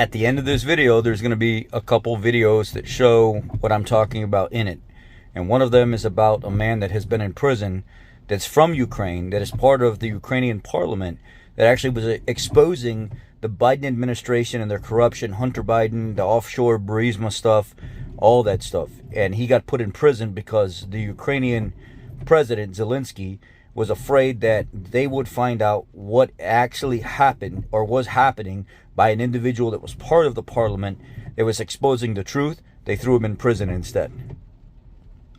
At the end of this video, there's going to be a couple videos that show what I'm talking about in it. And one of them is about a man that has been in prison that's from Ukraine, that is part of the Ukrainian Parliament, that actually was exposing the Biden administration and their corruption, Hunter Biden, the offshore Burisma stuff, all that stuff. And he got put in prison because the Ukrainian president, Zelensky, was afraid that they would find out what actually happened or was happening by an individual that was part of the parliament that was exposing the truth. They threw him in prison instead.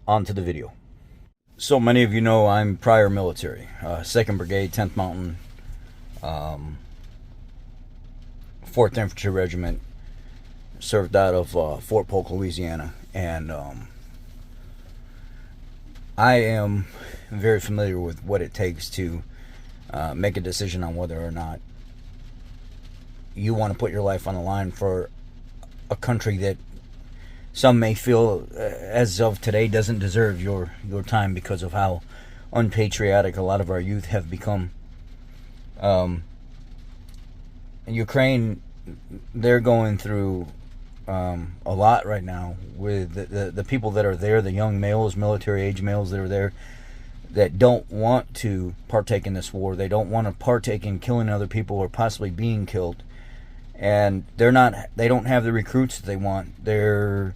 On to the video. So many of you know I'm prior military. 2nd Brigade, 10th Mountain, 4th Infantry Regiment. Served out of Fort Polk, Louisiana. And I am very familiar with what it takes to make a decision on whether or not you want to put your life on the line for a country that some may feel, as of today, doesn't deserve your time because of how unpatriotic a lot of our youth have become. Ukraine, they're going through a lot right now with the people that are there, the young males, military age males that are there, that don't want to partake in this war. They don't want to partake in killing other people or possibly being killed. And they don't have the recruits that they want. They're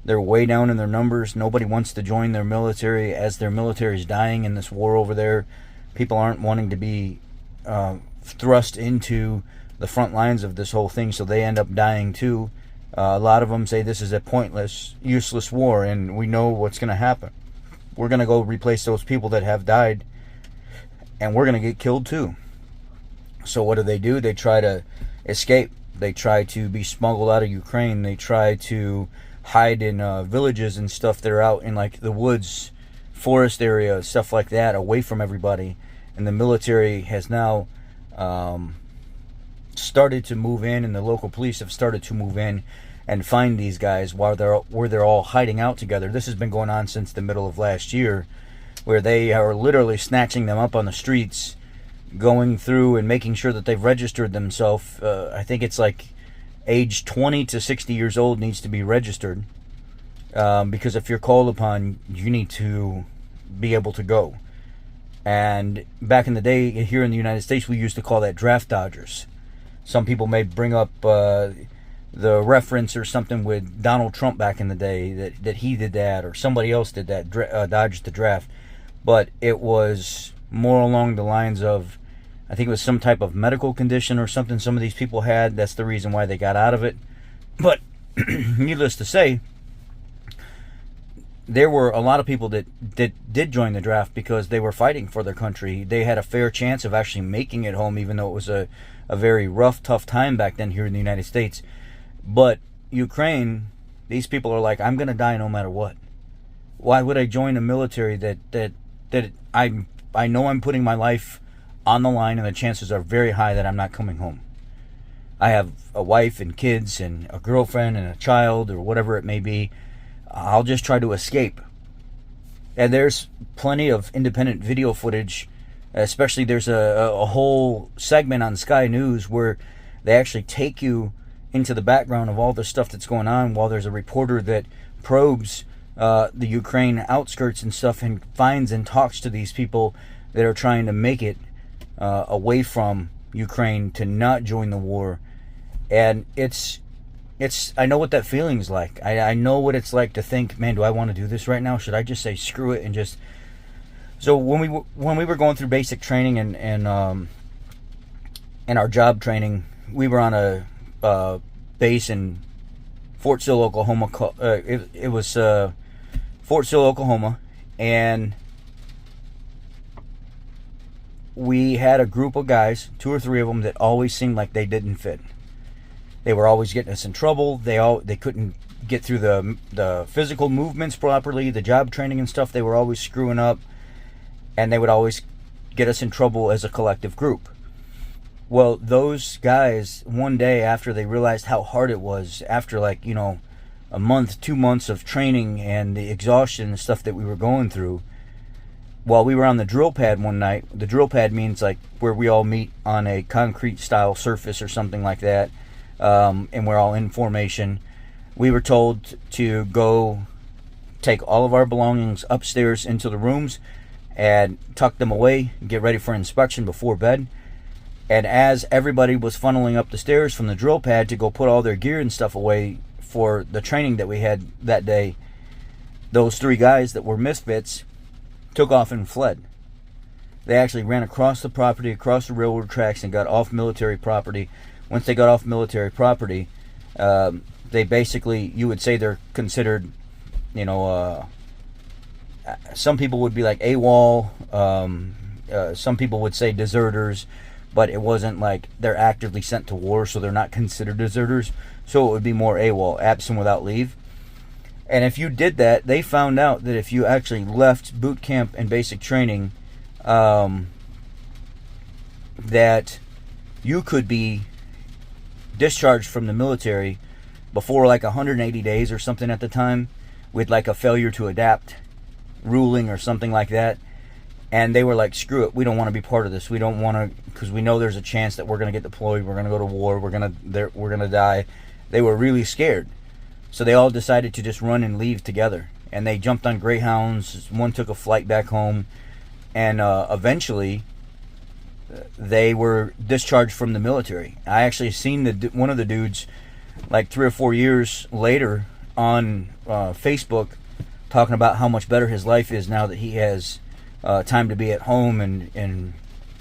way down in their numbers. Nobody wants to join their military as their military is dying in this war over there. People aren't wanting to be thrust into the front lines of this whole thing, so they end up dying too. A lot of them say this is a pointless, useless war, and we know what's going to happen. We're going to go replace those people that have died, and we're going to get killed too. So what do? They try to escape. They try to be smuggled out of Ukraine. They try to hide in villages and stuff that are out in like the woods, forest area, stuff like that, away from everybody. And the military has now started to move in, and the local police have started to move in and find these guys where they're all hiding out together. This has been going on since the middle of last year, where they are literally snatching them up on the streets, going through and making sure that they've registered themselves. I think it's like age 20 to 60 years old needs to be registered, because if you're called upon, you need to be able to go. And back in the day here in the United States, we used to call that draft dodgers. Some people may bring up the reference or something with Donald Trump back in the day, that he did that, or somebody else did that, dodged the draft. But it was more along the lines of, I think it was some type of medical condition or something some of these people had. That's the reason why they got out of it. But needless to say, there were a lot of people that did join the draft because they were fighting for their country. They had a fair chance of actually making it home, even though it was a very rough, tough time back then here in the United States. But Ukraine, these people are like, I'm going to die no matter what. Why would I join a military that I know I'm putting my life on the line, and the chances are very high that I'm not coming home. I have a wife and kids and a girlfriend and a child, or whatever it may be. I'll just try to escape. And there's plenty of independent video footage, especially there's a whole segment on Sky News where they actually take you into the background of all the stuff that's going on, while there's a reporter that probes the Ukraine outskirts and stuff, and finds and talks to these people that are trying to make it away from Ukraine to not join the war. And it's I know what that feeling's like. I know what it's like to think, man, do I want to do this right now? Should I just say screw it and just... So when we were going through basic training and our job training, we were on a base in Fort Sill, Oklahoma. It was Fort Sill, Oklahoma, and we had a group of guys, 2 or 3 of them, that always seemed like they didn't fit. They were always getting us in trouble. They couldn't get through the physical movements properly, the job training and stuff. They were always screwing up, and they would always get us in trouble as a collective group. Well, those guys, one day after they realized how hard it was, after like, a month, 2 months of training and the exhaustion and stuff that we were going through, while we were on the drill pad one night, the drill pad means like where we all meet on a concrete style surface or something like that. and we're all in formation. We were told to go take all of our belongings upstairs into the rooms and tuck them away, get ready for inspection before bed. And as everybody was funneling up the stairs from the drill pad to go put all their gear and stuff away for the training that we had that day, those 3 guys that were misfits took off and fled. They actually ran across the property, across the railroad tracks, and got off military property. Once they got off military property, they basically, you would say they're considered, some people would be like AWOL, some people would say deserters, but it wasn't like they're actively sent to war, so they're not considered deserters. So it would be more AWOL, absent without leave. And if you did that, they found out that if you actually left boot camp and basic training, that you could be discharged from the military before like 180 days or something at the time, with like a failure to adapt ruling or something like that. And they were like, screw it, we don't want to be part of this. We don't want to, because we know there's a chance that we're going to get deployed, we're going to go to war, we're going to die. They were really scared. So they all decided to just run and leave together. And they jumped on Greyhounds. One took a flight back home. And eventually, they were discharged from the military. I actually seen one of the dudes like 3 or 4 years later on Facebook talking about how much better his life is now that he has time to be at home, and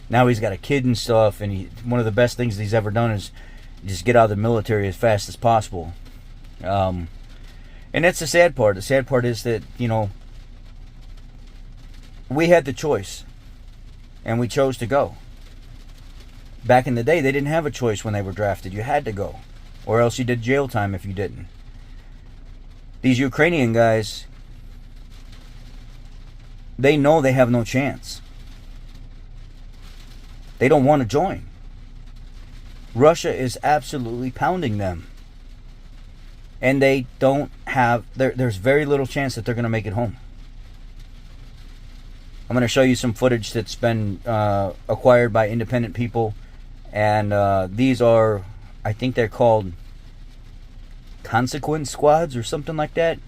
now he's got a kid and stuff, and one of the best things he's ever done is just get out of the military as fast as possible. And that's the sad part. The sad part is that, we had the choice, and we chose to go. Back in the day, they didn't have a choice when they were drafted. You had to go, or else you did jail time if you didn't. These Ukrainian guys, they know they have no chance. They don't want to join. Russia is absolutely pounding them. And they don't have, there's very little chance that they're going to make it home. I'm going to show you some footage that's been acquired by independent people. And these are, I think they're called consequence squads or something like that,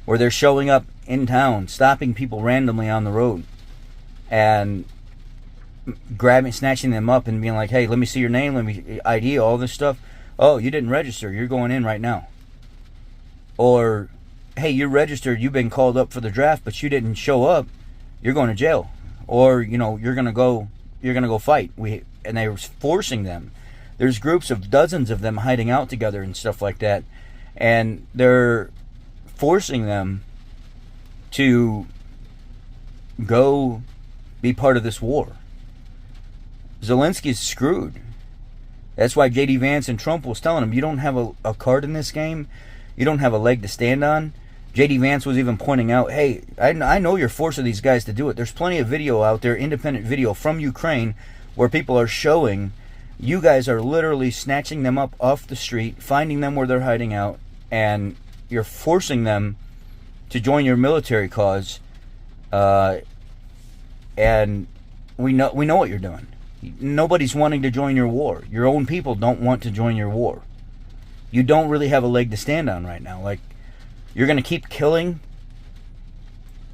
where they're showing up in town, stopping people randomly on the road, and snatching them up and being like, hey, let me see your name, let me ID, all this stuff. Oh, you didn't register, you're going in right now. Or, hey, you're registered, you've been called up for the draft, but you didn't show up, you're going to jail. Or, you're gonna go fight. And they were forcing them. There's groups of dozens of them hiding out together and stuff like that, and they're forcing them to go be part of this war. Zelensky's screwed. That's why J.D. Vance and Trump was telling him, you don't have a card in this game. You don't have a leg to stand on. J.D. Vance was even pointing out, hey, I know you're forcing these guys to do it. There's plenty of video out there, independent video from Ukraine, where people are showing you guys are literally snatching them up off the street, finding them where they're hiding out, and you're forcing them to join your military cause. And we know what you're doing. Nobody's wanting to join your war. Your own people don't want to join your war. You don't really have a leg to stand on right now. Like, you're going to keep killing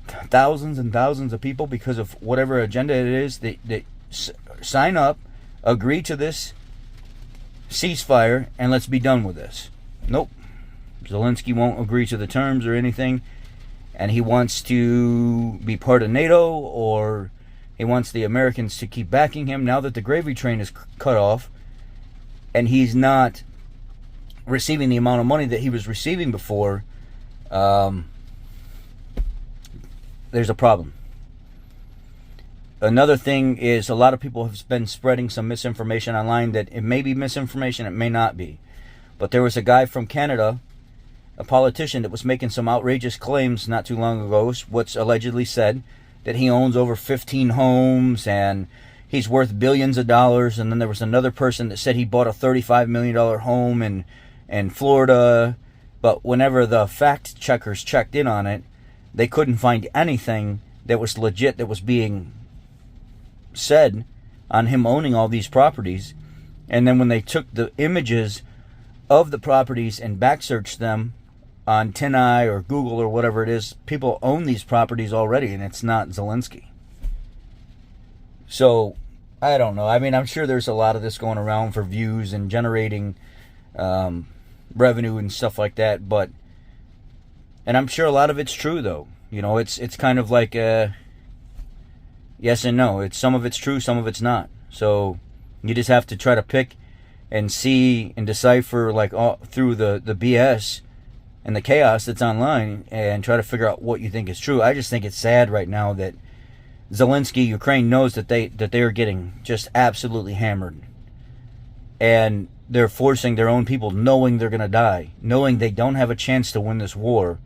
thousands and thousands of people because of whatever agenda it is. That sign up, agree to this ceasefire, and let's be done with this. Nope. Zelensky won't agree to the terms or anything, and he wants to be part of NATO, or he wants the Americans to keep backing him now that the gravy train is cut off, and he's not receiving the amount of money that he was receiving before. There's a problem. Another thing is, a lot of people have been spreading some misinformation online that it may be misinformation, it may not be. But there was a guy from Canada, a politician, that was making some outrageous claims not too long ago, what's allegedly said, that he owns over 15 homes and he's worth billions of dollars. And then there was another person that said he bought a $35 million home in Florida. But whenever the fact checkers checked in on it, they couldn't find anything that was legit, that was being said on him owning all these properties. And then when they took the images of the properties and back search them on TinEye or Google or whatever it is, people own these properties already, and it's not Zelensky. So, I don't know. I mean, I'm sure there's a lot of this going around for views and generating revenue and stuff like that, but, and I'm sure a lot of it's true, though. You know, it's kind of like yes and no. Some of it's true, some of it's not. So, you just have to try to pick and see and decipher, like, through the BS and the chaos that's online, and try to figure out what you think is true. I just think it's sad right now that Zelensky, Ukraine, knows that they are getting just absolutely hammered, and they're forcing their own people, knowing they're going to die, knowing they don't have a chance to win this war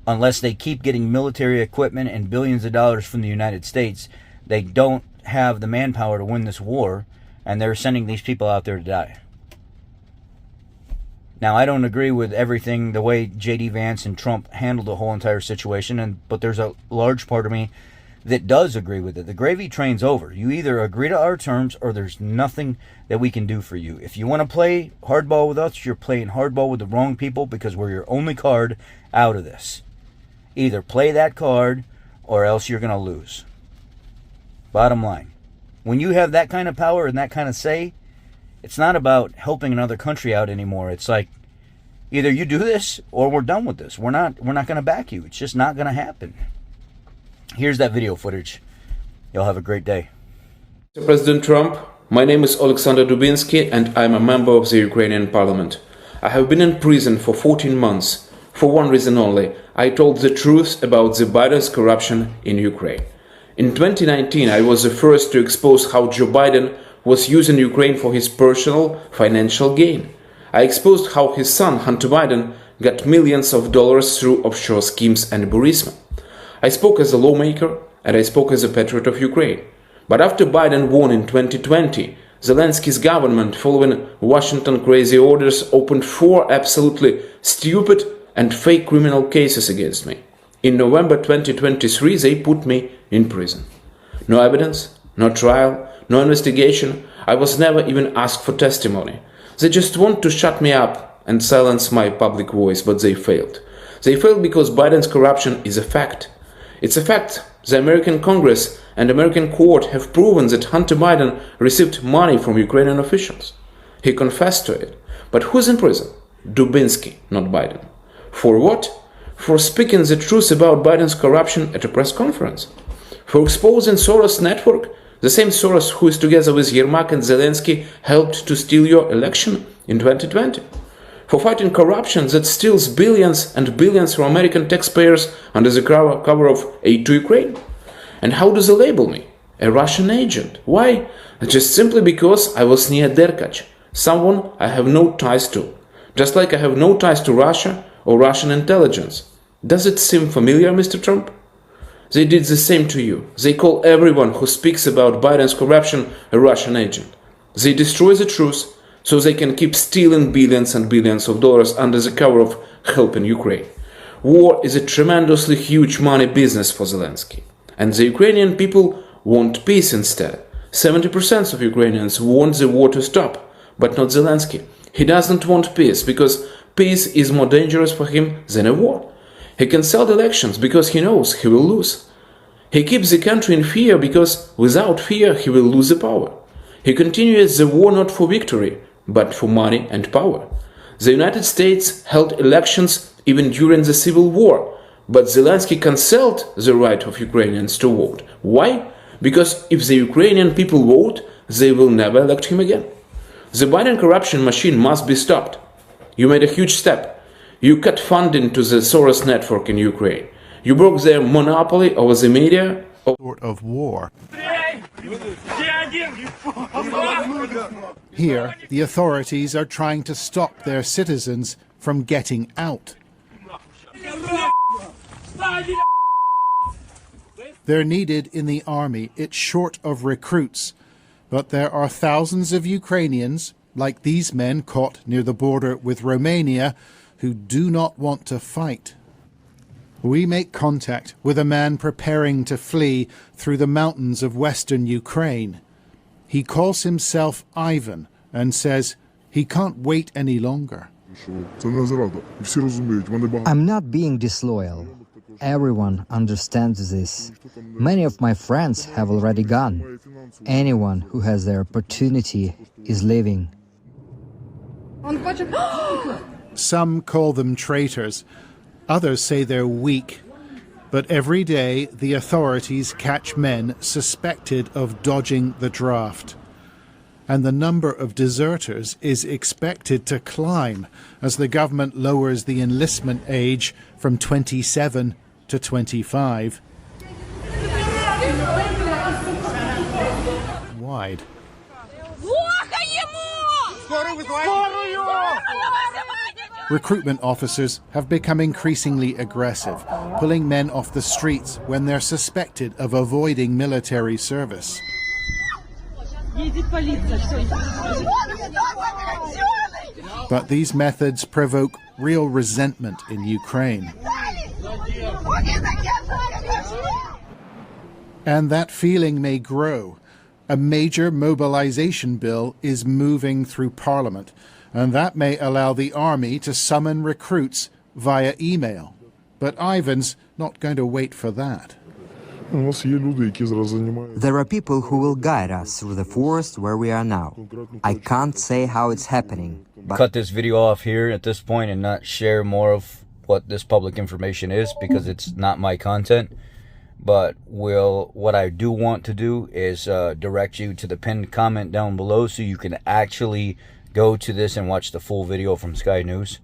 unless they keep getting military equipment and billions of dollars from the United States. They don't have the manpower to win this war, and they're sending these people out there to die. Now, I don't agree with everything, the way J.D. Vance and Trump handled the whole entire situation, but there's a large part of me that does agree with it. The gravy train's over. You either agree to our terms or there's nothing that we can do for you. If you want to play hardball with us, you're playing hardball with the wrong people, because we're your only card out of this. Either play that card or else you're going to lose. Bottom line. When you have that kind of power and that kind of say, it's not about helping another country out anymore. It's like, either you do this or we're done with this. We're not going to back you. It's just not going to happen. Here's that video footage. Y'all have a great day. Mr. President Trump, my name is Alexander Dubinsky and I'm a member of the Ukrainian Parliament. I have been in prison for 14 months. For one reason only: I told the truth about the Biden's corruption in Ukraine. In 2019, I was the first to expose how Joe Biden was using Ukraine for his personal financial gain. I exposed how his son, Hunter Biden, got millions of dollars through offshore schemes and Burisma. I spoke as a lawmaker and I spoke as a patriot of Ukraine. But after Biden won in 2020, Zelensky's government, following Washington crazy orders, opened 4 absolutely stupid and fake criminal cases against me. In November 2023, they put me in prison. No evidence, no trial, no investigation. I was never even asked for testimony. They just want to shut me up and silence my public voice, but they failed. They failed because Biden's corruption is a fact. It's a fact. The American Congress and American court have proven that Hunter Biden received money from Ukrainian officials. He confessed to it. But who's in prison? Dubinsky, not Biden. For what? For speaking the truth about Biden's corruption at a press conference. For exposing Soros network, the same Soros who is together with Yermak and Zelensky helped to steal your election in 2020. For fighting corruption that steals billions and billions from American taxpayers under the cover of aid to Ukraine. And how do they label me? A Russian agent. Why? Just simply because I was near Derkach, someone I have no ties to. Just like I have no ties to Russia or Russian intelligence. Does it seem familiar, Mr. Trump? They did the same to you. They call everyone who speaks about Biden's corruption a Russian agent. They destroy the truth so they can keep stealing billions and billions of dollars under the cover of helping Ukraine. War is a tremendously huge money business for Zelensky. And the Ukrainian people want peace instead. 70% of Ukrainians want the war to stop, but not Zelensky. He doesn't want peace because peace is more dangerous for him than a war. He cancelled elections because he knows he will lose. He keeps the country in fear because without fear he will lose the power. He continues the war not for victory, but for money and power. The United States held elections even during the Civil War, but Zelensky cancelled the right of Ukrainians to vote. Why? Because if the Ukrainian people vote, they will never elect him again. The Biden corruption machine must be stopped. You made a huge step. You cut funding to the Soros network in Ukraine. You broke their monopoly over the media. Sort of war. Here, the authorities are trying to stop their citizens from getting out. They're needed in the army. It's short of recruits. But there are thousands of Ukrainians, like these men caught near the border with Romania, who do not want to fight. We make contact with a man preparing to flee through the mountains of western Ukraine. He calls himself Ivan and says, He can't wait any longer. I'm not being disloyal. Everyone understands this. Many of my friends have already gone. Anyone who has the opportunity is leaving. Some call them traitors. Others say they're weak. But every day, the authorities catch men suspected of dodging the draft. And the number of deserters is expected to climb as the government lowers the enlistment age from 27 to 25. Wide. Recruitment officers have become increasingly aggressive, pulling men off the streets when they're suspected of avoiding military service. But these methods provoke real resentment in Ukraine. And that feeling may grow. A major mobilization bill is moving through Parliament, and that may allow the army to summon recruits via email. But Ivan's not going to wait for that. There are people who will guide us through the forest where we are now. I can't say how it's happening, but Cut this video off here at this point and not share more of what this public information is because it's not my content. But what I do want to do is direct you to the pinned comment down below so you can actually go to this and watch the full video from Sky News.